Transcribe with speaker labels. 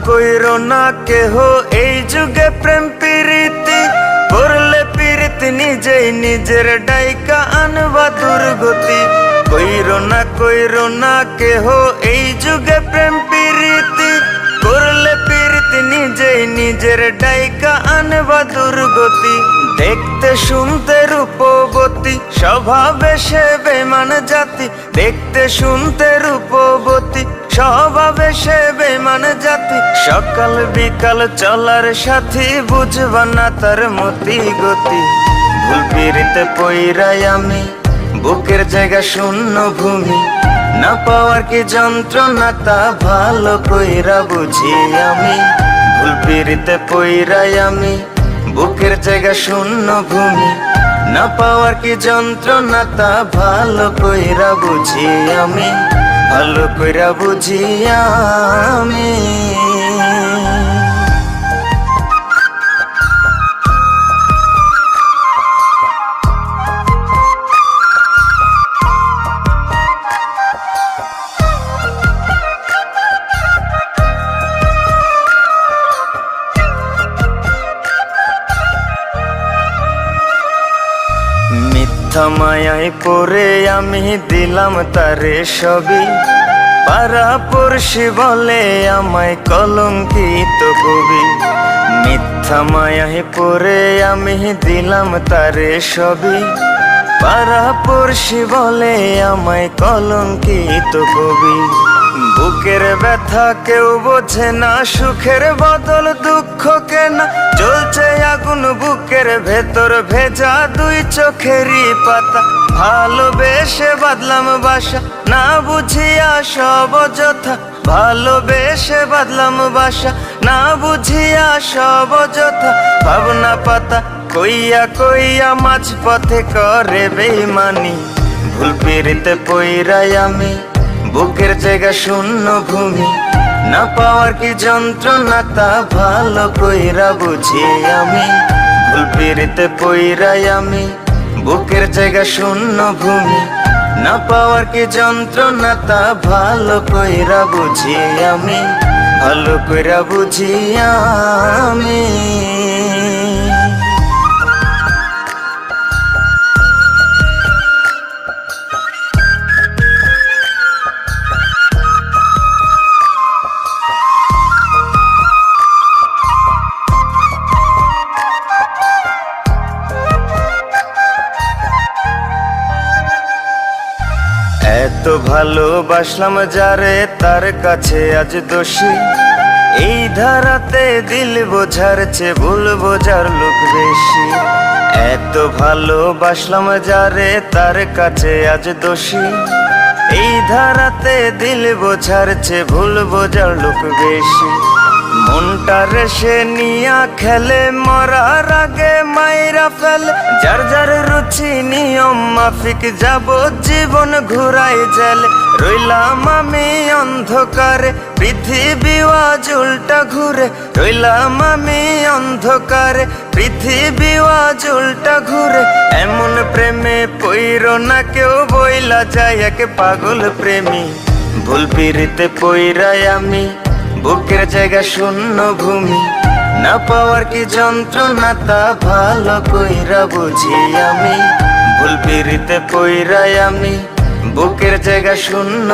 Speaker 1: কইরো না কেহ এই যুগে প্রেম প্রীতি করলে প্রীতি নিজেই নিজের ডাইকা আনবা দুর্গতি। কইরো না কেহ এই যুগে প্রেম প্রীতি করলে প্রীতি নিজেই নিজের ডাইকা আনবা দুর্গতি। দেখতে শুনতে রূপবতী স্বভাবে সে বেমান জাতি, দেখতে শুনতে রূপবতী স্বভাবে সে বেমান জাতি। সকাল বিকাল চলার সাথী বুঝবা না তার মতি গতি। ভুল পিরিতে পইরাই আমি বুকের জায়গা শূন্য ভূমি, না পাওয়ার কি যন্ত্রণা তা ভালো কইরা বুঝি আমি। ভুল পিরিতে পইরাই আমি বুকের জায়গা শূন্য ভূমি, না পাওয়ার কি যন্ত্রণা তা ভালো কইরা বুঝি আমি, ভালো কইরা বুঝি আমি। মিথ্যা মায়ায় পড়ে আমি দিলাম তারে সবই, পাড়া পড়শি বলে আমায় কলঙ্কিত কবি। মিথ্যা মায়ায় পড়ে আমি দিলাম তারে সবই, পাড়া পড়শি বলে আমায় কলঙ্কিত কবি। বুকের ব্যথা কেউ বোঝে না, সুখের বদল দুঃখ কেনা, জ্বলছে আগুন বুকের ভেতর ভেজা দুই চোখেরই পাতা। ভালোবেসে বাদলাম বাসা না বুঝিয়া সব অযথা, ভালোবেসে বাদলাম বাসা না বুঝিয়া সব অযথা। ভাবনা পাতা কইয়া কইয়া মাঝ পথে করে বেইমানি। ভুল পিরিতে পইরাই আমি বুকের জায়গা শূন্য ভূমি, না পাওয়ার কি যন্ত্রণা তা ভালো কইরা বুঝি আমি। ভুল পিরিতে পইরাই আমি বুকের জায়গা শূন্য ভূমি, না পাওয়ার কি যন্ত্রণা তা ভালো কইরা বুঝি আমি, ভালো কইরা বুঝি আমি। এত ভালোবাসলাম যারে তার কাছে আজ দোষী, এই ধারাতে দিল বোঝার চেয়ে ভুল বোঝার লোক বেশি। এত ভালোবাসলাম যারে তার কাছে আজ দোষী, এই ধারাতে দিল বোঝার চেয়ে ভুল বোঝার লোক বেশি। মনটা রেসে নিয়া খেলে মরার আগে মাইরা ফেলে, যার যার রুচি নিয়ম মাফিক যাব জীবন ঘুরাই জেলে। রইলাম আমি অন্ধকারে পৃথিবী আজ উল্টা ঘুরে, রইলাম আমি অন্ধকারে পৃথিবী আজ উল্টা ঘুরে। এমন প্রেমে পইরো না কেউ বইলা যায় এক পাগল প্রেমী। ভুল পিরিতে পইরাই আমি বুকের জায়গা শূন্য ভূমি, না পাওয়ার কি যন্ত্রণা তা ভালো কইরা বুঝি আমি। ভুল পিরিতে পইরাই আমি বুকের জায়গা শূন্য